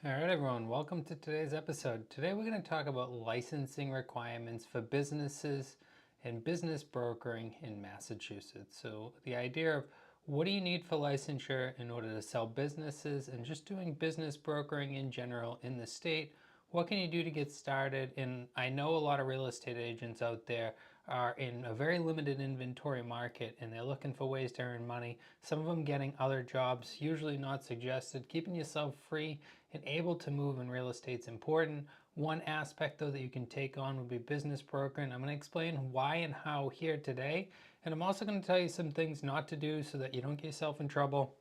All right, everyone, welcome to today's episode. Today we're going to talk about licensing requirements for businesses and business brokering in Massachusetts. So, the idea of what do you need for licensure in order to sell businesses and just doing business brokering in general in the state. What can you do to get started? And I know a lot of real estate agents out there are in a very limited inventory market and they're looking for ways to earn money. Some of them getting other jobs, usually not suggested. Keeping yourself free and able to move in real estate is important. One aspect though that you can take on would be business brokering. I'm going to explain why and how here today. And I'm also going to tell you some things not to do so that you don't get yourself in trouble.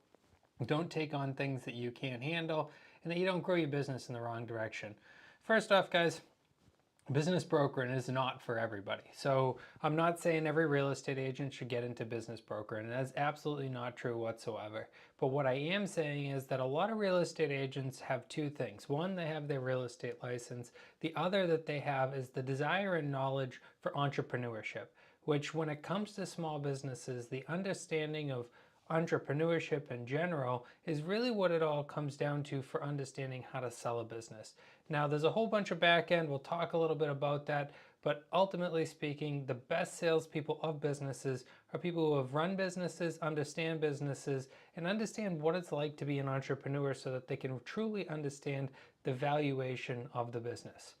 Don't take on things that you can't handle and that you don't grow your business in the wrong direction. First off, guys, business brokering is not for everybody. So I'm not saying every real estate agent should get into business brokering, and that's absolutely not true whatsoever. But what I am saying is that a lot of real estate agents have two things. One, they have their real estate license. The other that they have is the desire and knowledge for entrepreneurship, which when it comes to small businesses, the understanding of entrepreneurship in general is really what it all comes down to for understanding how to sell a business. Now, there's a whole bunch of back end, we'll talk a little bit about that, but ultimately speaking, the best salespeople of businesses are people who have run businesses, understand businesses, and understand what it's like to be an entrepreneur so that they can truly understand the valuation of the business.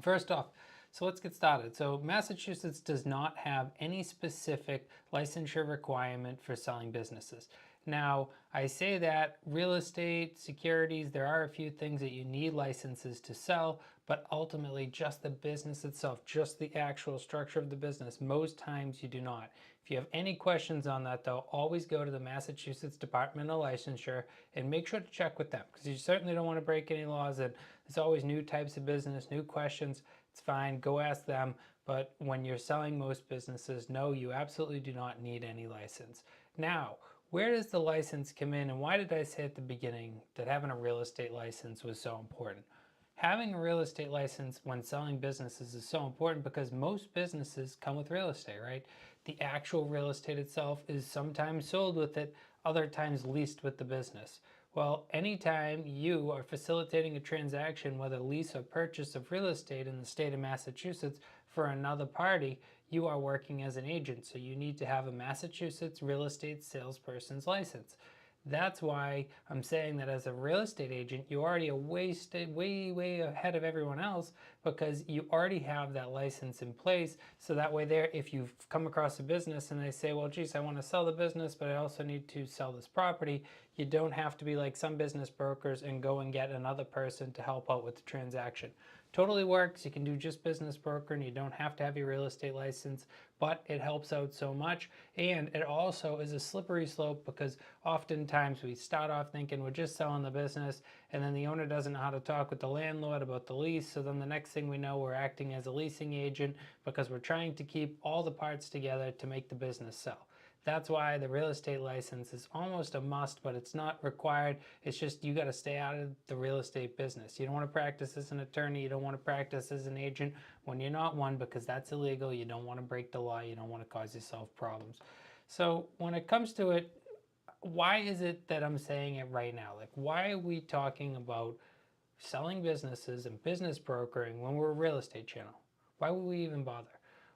First off, so let's get started. So Massachusetts does not have any specific licensure requirement for selling businesses. Now, I say that real estate, securities, there are a few things that you need licenses to sell, but ultimately just the business itself, just the actual structure of the business, most times you do not. If you have any questions on that though, always go to the Massachusetts Department of Licensure and make sure to check with them because you certainly don't want to break any laws, and there's always new types of business, new questions. It's fine, go ask them. But when you're selling most businesses, no, you absolutely do not need any license. Now, where does the license come in, and why did I say at the beginning that having a real estate license was so important? Having a real estate license when selling businesses is so important because most businesses come with real estate, right? The actual real estate itself is sometimes sold with it, other times leased with the business. Well, anytime you are facilitating a transaction, whether lease or purchase of real estate in the state of Massachusetts for another party, you are working as an agent. So you need to have a Massachusetts real estate salesperson's license. That's why I'm saying that as a real estate agent, you already are way ahead of everyone else because you already have that license in place. So that way there, if you've come across a business and they say, well, geez, I want to sell the business, but I also need to sell this property, you don't have to be like some business brokers and go and get another person to help out with the transaction. Totally works. You can do just business brokering. You don't have to have your real estate license, but it helps out so much. And it also is a slippery slope because oftentimes we start off thinking we're just selling the business and then the owner doesn't know how to talk with the landlord about the lease. So then the next thing we know, we're acting as a leasing agent because we're trying to keep all the parts together to make the business sell. That's why the real estate license is almost a must, but it's not required. It's just you got to stay out of the real estate business. You don't want to practice as an attorney. You don't want to practice as an agent when you're not one because that's illegal. You don't want to break the law. You don't want to cause yourself problems. So when it comes to it, why is it that I'm saying it right now? Like, why are we talking about selling businesses and business brokering when we're a real estate channel? Why would we even bother?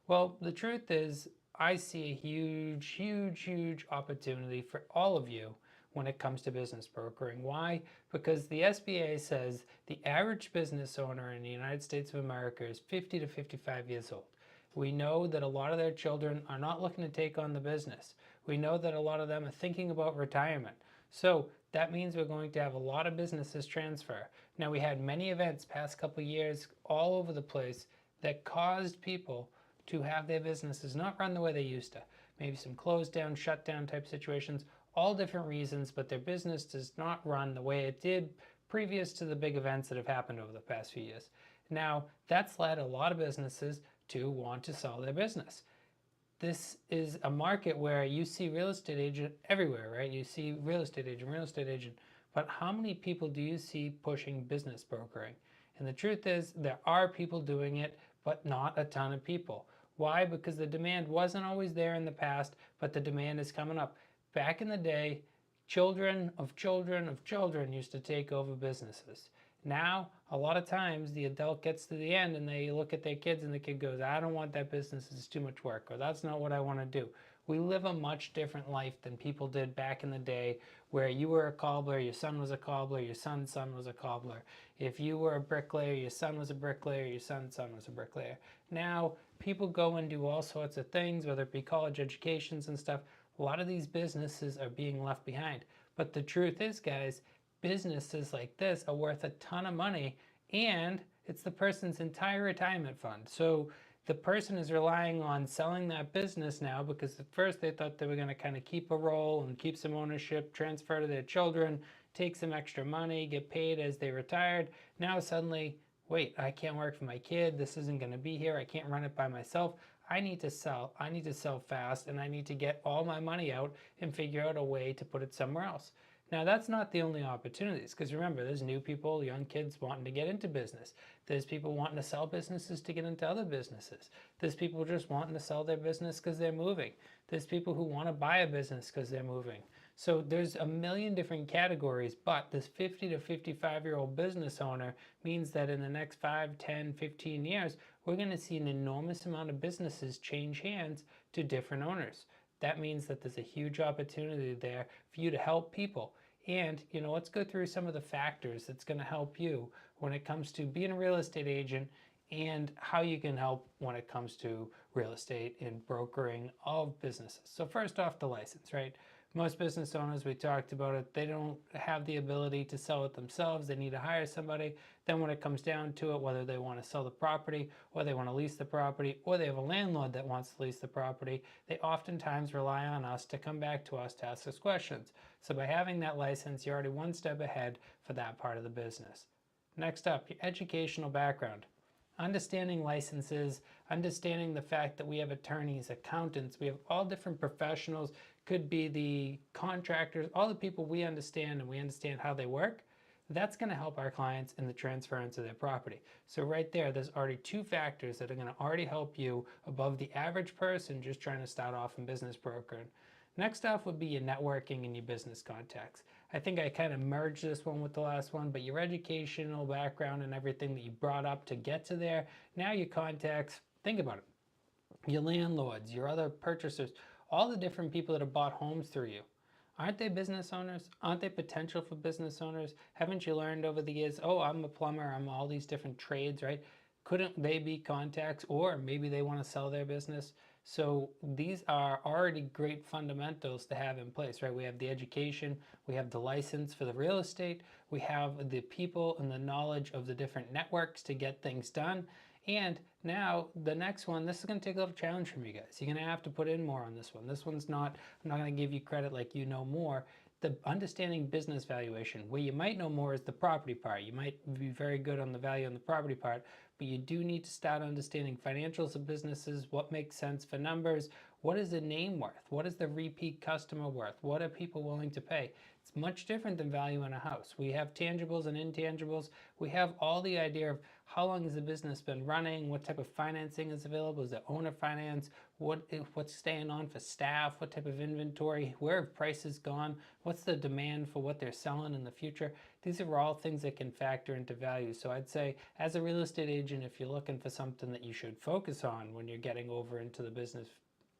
Well, the truth is, I see a huge opportunity for all of you when it comes to business brokering. Why? Because the SBA says the average business owner in the United States of America is 50 to 55 years old. We know that a lot of their children are not looking to take on the business. We know that a lot of them are thinking about retirement. So that means we're going to have a lot of businesses transfer. Now, we had many events past couple years all over the place that caused people to have their businesses not run the way they used to. Maybe some closed down, shut down type situations, all different reasons, but their business does not run the way it did previous to the big events that have happened over the past few years. Now, that's led a lot of businesses to want to sell their business. This is a market where you see real estate agent everywhere, right? You see real estate agent, but how many people do you see pushing business brokering? And the truth is there are people doing it, but not a ton of people. Why? Because the demand wasn't always there in the past, but the demand is coming up. Back in the day, children of children of children used to take over businesses. Now, a lot of times the adult gets to the end and they look at their kids and the kid goes, I don't want that business, it's too much work, or that's not what I want to do. We live a much different life than people did back in the day, where you were a cobbler, your son was a cobbler, your son's son was a cobbler. If you were a bricklayer, your son was a bricklayer, your son's son was a bricklayer. Now, people go and do all sorts of things, whether it be college educations and stuff. A lot of these businesses are being left behind. But the truth is, guys, businesses like this are worth a ton of money, and it's the person's entire retirement fund. So the person is relying on selling that business now, because at first they thought they were going to kind of keep a role and keep some ownership, transfer to their children, take some extra money, get paid as they retired. Now suddenly, wait, I can't work for my kid, this isn't going to be here, I can't run it by myself. I need to sell fast, and I need to get all my money out and figure out a way to put it somewhere else. Now, that's not the only opportunities, because remember, there's new people, young kids wanting to get into business. There's people wanting to sell businesses to get into other businesses. There's people just wanting to sell their business because they're moving. There's people who want to buy a business because they're moving. So there's a million different categories, but this 50 to 55-year-old business owner means that in the next 5, 10, 15 years, we're going to see an enormous amount of businesses change hands to different owners. That means that there's a huge opportunity there for you to help people. And, let's go through some of the factors that's going to help you when it comes to being a real estate agent, and how you can help when it comes to real estate and brokering of businesses. So first off, the license, right? Most business owners, we talked about it, they don't have the ability to sell it themselves. They need to hire somebody. Then when it comes down to it, whether they want to sell the property, or they want to lease the property, or they have a landlord that wants to lease the property, they oftentimes rely on us to come back to us to ask us questions. So by having that license, you're already one step ahead for that part of the business. Next up, your educational background. Understanding licenses, understanding the fact that we have attorneys, accountants, we have all different professionals, could be the contractors, all the people we understand, and we understand how they work. That's going to help our clients in the transference of their property. So right there's already two factors that are going to already help you above the average person just trying to start off in business brokering. Next off would be your networking and your business contacts. I think I kind of merged this one with the last one, but your educational background and everything that you brought up to get to there, now your contacts, think about it. Your landlords, your other purchasers, all the different people that have bought homes through you. Aren't they business owners? Aren't they potential for business owners? Haven't you learned over the years, oh, I'm a plumber, I'm all these different trades, right? Couldn't they be contacts? Or maybe they want to sell their business. So these are already great fundamentals to have in place, right? We have the education, we have the license for the real estate, we have the people and the knowledge of the different networks to get things done. And now the next one, this is going to take a little challenge from you guys. You're going to have to put in more on this one. This one's not, I'm not going to give you credit like you know more. The understanding business valuation, where you might know more is the property part. You might be very good on the value on the property part, but you do need to start understanding financials of businesses, what makes sense for numbers, what is the name worth, what is the repeat customer worth, what are people willing to pay. It's much different than value in a house. We have tangibles and intangibles. We have all the idea of how long has the business been running, what type of financing is available, is it owner finance, what's staying on for staff, what type of inventory, where have prices gone, what's the demand for what they're selling in the future. These are all things that can factor into value. So I'd say as a real estate agent, if you're looking for something that you should focus on when you're getting over into the business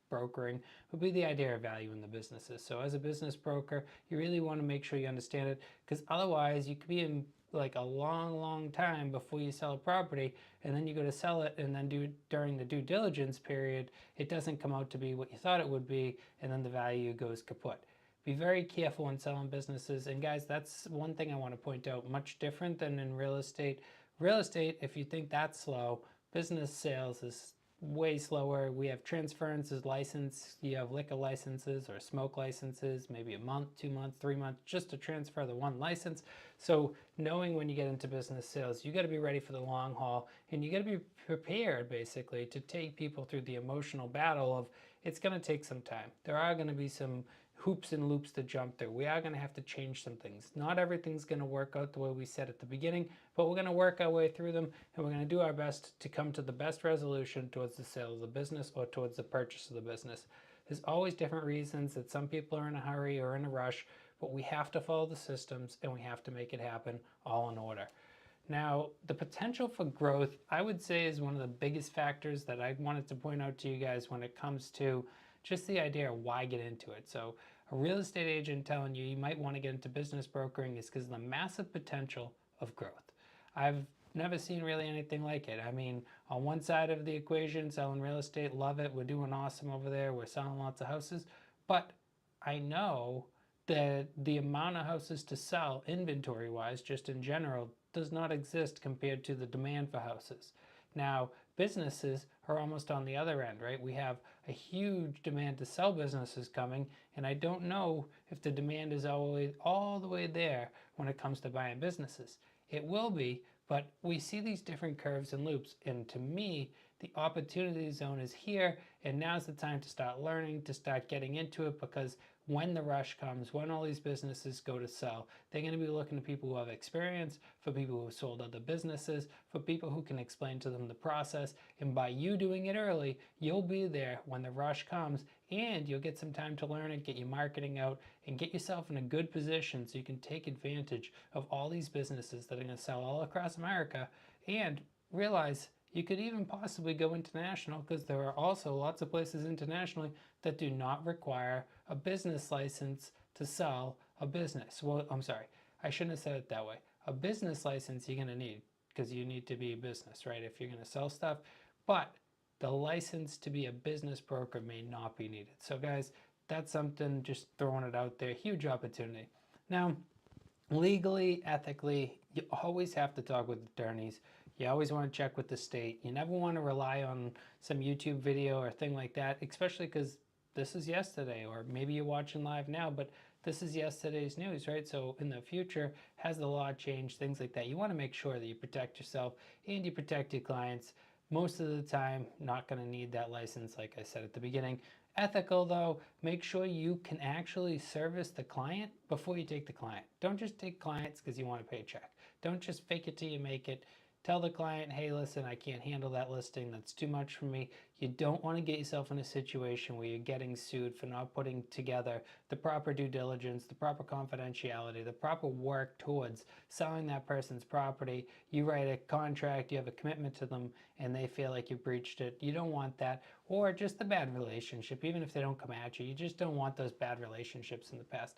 brokering, would be the idea of value in the businesses. So as a business broker, you really want to make sure you understand it, because otherwise you could be in like a long time before you sell a property, and then you go to sell it, and then during the due diligence period, it doesn't come out to be what you thought it would be, and then the value goes kaput. Be very careful when selling businesses. And guys, that's one thing I want to point out, much different than in real estate. Real estate, if you think that's slow, business sales is way slower. We have transferences, license, you have liquor licenses or smoke licenses, maybe a month, 2 months, 3 months, just to transfer the one license. So knowing when you get into business sales, you got to be ready for the long haul, and you got to be prepared basically to take people through the emotional battle of, it's going to take some time. There are going to be some hoops and loops to jump through. We are going to have to change some things. Not everything's going to work out the way we said at the beginning, but we're going to work our way through them, and we're going to do our best to come to the best resolution towards the sale of the business or towards the purchase of the business. There's always different reasons that some people are in a hurry or in a rush, but we have to follow the systems and we have to make it happen all in order. Now, the potential for growth, I would say, is one of the biggest factors that I wanted to point out to you guys when it comes to just the idea of why get into it. So a real estate agent telling you might want to get into business brokering is because of the massive potential of growth. I've never seen really anything like it. I mean, on one side of the equation, selling real estate, love it. We're doing awesome over there. We're selling lots of houses. But I know that the amount of houses to sell inventory-wise, just in general, does not exist compared to the demand for houses. Now, businesses are almost on the other end, right? We have a huge demand to sell businesses coming, and I don't know if the demand is all the way there when it comes to buying businesses. It will be, but we see these different curves and loops, and to me, the opportunity zone is here, and now's the time to start learning, to start getting into it, because when the rush comes, when all these businesses go to sell, they're going to be looking to people who have experience, for people who have sold other businesses, for people who can explain to them the process. And by you doing it early, you'll be there when the rush comes, and you'll get some time to learn it, get your marketing out, and get yourself in a good position so you can take advantage of all these businesses that are going to sell all across America, and realize you could even possibly go international, because there are also lots of places internationally that do not require a business license to sell a business. Well, I'm sorry, I shouldn't have said it that way. A business license you're going to need, because you need to be a business, right, if you're going to sell stuff. But the license to be a business broker may not be needed. So guys, that's something, just throwing it out there, huge opportunity. Now, legally, ethically, you always have to talk with attorneys. You always want to check with the state. You never want to rely on some YouTube video or thing like that, especially because this is yesterday, or maybe you're watching live now, but this is yesterday's news, right? So in the future, has the law changed, things like that. You want to make sure that you protect yourself and you protect your clients. Most of the time, not going to need that license, like I said at the beginning. Ethical though, make sure you can actually service the client before you take the client. Don't just take clients because you want a paycheck. Don't just fake it till you make it. Tell the client, hey, listen, I can't handle that listing. That's too much for me. You don't want to get yourself in a situation where you're getting sued for not putting together the proper due diligence, the proper confidentiality, the proper work towards selling that person's property. You write a contract, you have a commitment to them, and they feel like you breached it. You don't want that. Or just a bad relationship, even if they don't come at you. You just don't want those bad relationships in the past.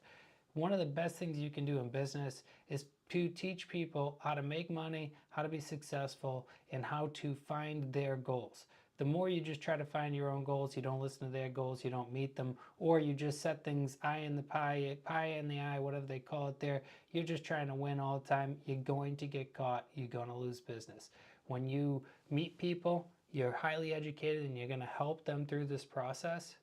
One of the best things you can do in business is to teach people how to make money, how to be successful, and how to find their goals. The more you just try to find your own goals, you don't listen to their goals, you don't meet them, or you just set things eye in the pie, pie in the eye, whatever they call it there, you're just trying to win all the time, you're going to get caught, you're going to lose business. When you meet people, you're highly educated, and you're going to help them through this process,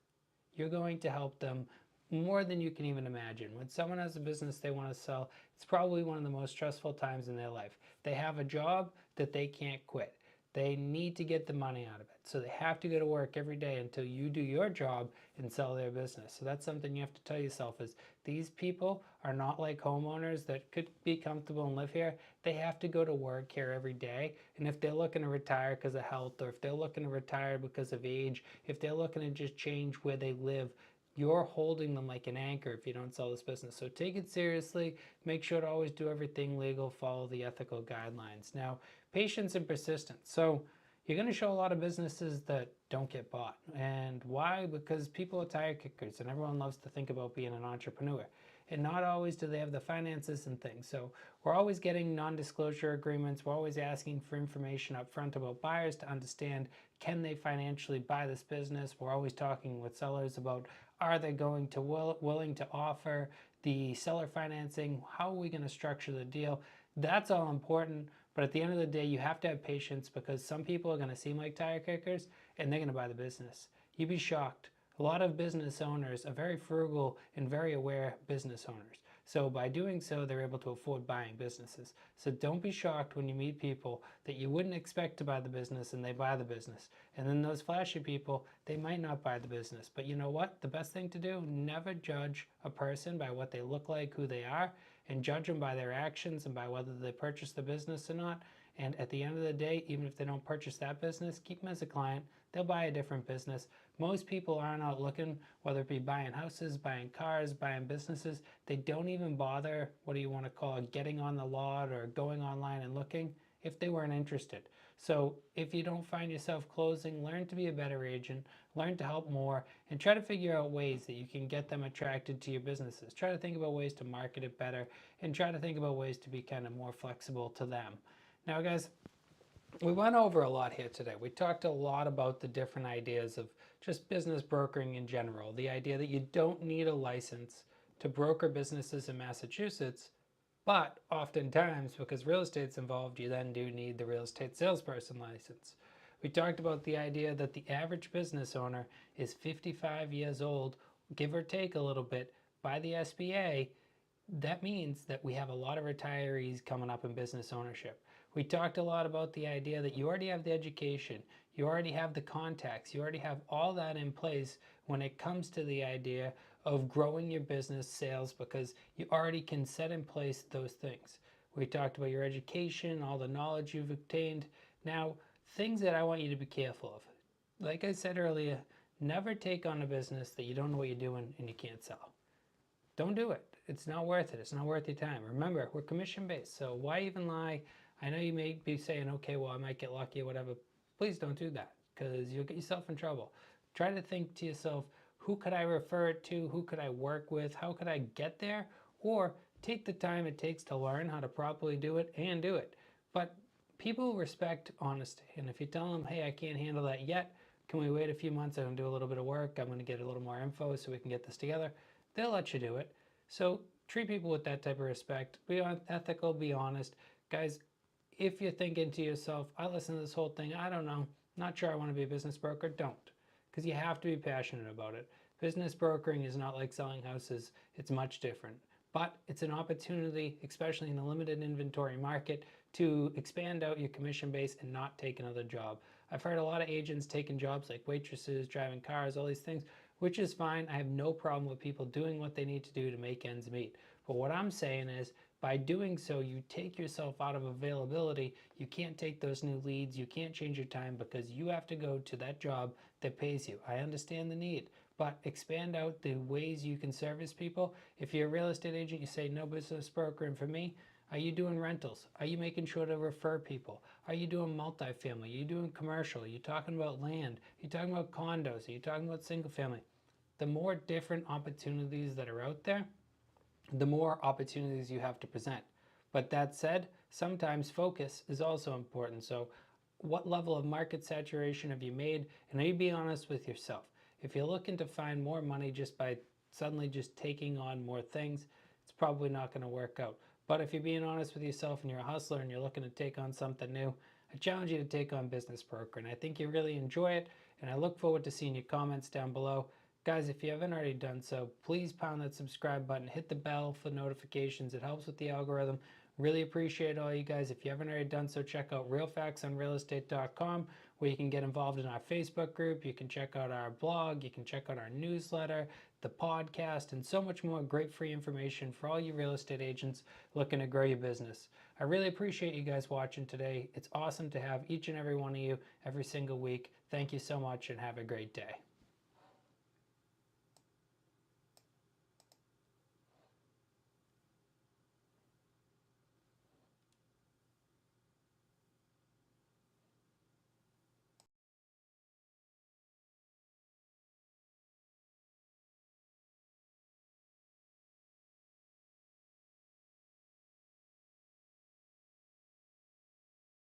you're going to help them more than you can even imagine. When someone has a business they want to sell, it's probably one of the most stressful times in their life. They have a job that they can't quit. They need to get the money out of it. So they have to go to work every day until you do your job and sell their business. So that's something you have to tell yourself is these people are not like homeowners that could be comfortable and live here. They have to go to work here every day. And if they're looking to retire because of health, or if they're looking to retire because of age, if they're looking to just change where they live, you're holding them like an anchor if you don't sell this business. So take it seriously. Make sure to always do everything legal, follow the ethical guidelines. Now, patience and persistence. So you're going to show a lot of businesses that don't get bought. And why? Because people are tire kickers, and everyone loves to think about being an entrepreneur. And not always do they have the finances and things. So we're always getting non-disclosure agreements. We're always asking for information up front about buyers to understand, can they financially buy this business? We're always talking with sellers about, are they going to willing to offer the seller financing? How are we going to structure the deal? That's all important. But at the end of the day, you have to have patience, because some people are going to seem like tire kickers and they're going to buy the business. You'd be shocked. A lot of business owners are very frugal and very aware business owners. So by doing so, they're able to afford buying businesses. So don't be shocked when you meet people that you wouldn't expect to buy the business and they buy the business. And then those flashy people, they might not buy the business. But you know what? The best thing to do, never judge a person by what they look like, who they are, and judge them by their actions and by whether they purchase the business or not. And at the end of the day, even if they don't purchase that business, keep them as a client. they'll buy a different business. Most people aren't out looking, whether it be buying houses, buying cars, buying businesses. They don't even bother, what do you want to call it, getting on the lot or going online and looking if they weren't interested. So if you don't find yourself closing, learn to be a better agent, learn to help more, and try to figure out ways that you can get them attracted to your businesses. Try to think about ways to market it better, and try to think about ways to be kind of more flexible to them. Now, guys, we went over a lot here today. We talked a lot about the different ideas of just business brokering in general. The idea that you don't need a license to broker businesses in Massachusetts, but oftentimes, because real estate's involved, you then do need the real estate salesperson license. We talked about the idea that the average business owner is 55 years old, give or take a little bit, by the SBA. That means that we have a lot of retirees coming up in business ownership. We talked a lot about the idea that you already have the education, you already have the contacts, you already have all that in place when it comes to the idea of growing your business sales, because you already can set in place those things. We talked about your education, all the knowledge you've obtained. Now, things that I want you to be careful of. Like I said earlier, never take on a business that you don't know what you're doing and you can't sell. Don't do it. It's not worth it. It's not worth your time. Remember, we're commission based, so why even lie? I know you may be saying, okay, well, I might get lucky or whatever. Please don't do that, because you'll get yourself in trouble. Try to think to yourself, who could I refer it to? Who could I work with? How could I get there? Or take the time it takes to learn how to properly do it and do it. But people respect honesty. And if you tell them, hey, I can't handle that yet, can we wait a few months? I'm going to do a little bit of work. I'm going to get a little more info so we can get this together. They'll let you do it. So treat people with that type of respect. Be ethical, be honest. Guys, if you're thinking to yourself, I listen to this whole thing, I don't know, not sure I want to be a business broker, don't. Because you have to be passionate about it. Business brokering is not like selling houses. It's much different. But it's an opportunity, especially in a limited inventory market, to expand out your commission base and not take another job. I've heard a lot of agents taking jobs like waitresses, driving cars, all these things, which is fine. I have no problem with people doing what they need to do to make ends meet. But what I'm saying is, by doing so, you take yourself out of availability. You can't take those new leads. You can't change your time because you have to go to that job that pays you. I understand the need, but expand out the ways you can service people. If you're a real estate agent, you say no business brokering for me. Are you doing rentals? Are you making sure to refer people? Are you doing multifamily? Are you doing commercial? Are you talking about land? Are you talking about condos? Are you talking about single family? The more different opportunities that are out there, the more opportunities you have to present. But that said, sometimes focus is also important. So what level of market saturation have you made? And are you being honest with yourself? If you're looking to find more money just by suddenly just taking on more things, it's probably not going to work out. But if you're being honest with yourself and you're a hustler and you're looking to take on something new, I challenge you to take on Business Broker. And I think you really enjoy it. And I look forward to seeing your comments down below. Guys, if you haven't already done so, please pound that subscribe button, hit the bell for notifications. It helps with the algorithm. Really appreciate all you guys. If you haven't already done so, check out realfactsonrealestate.com, where you can get involved in our Facebook group. You can check out our blog. You can check out our newsletter, the podcast, and so much more great free information for all you real estate agents looking to grow your business. I really appreciate you guys watching today. It's awesome to have each and every one of you every single week. Thank you so much and have a great day.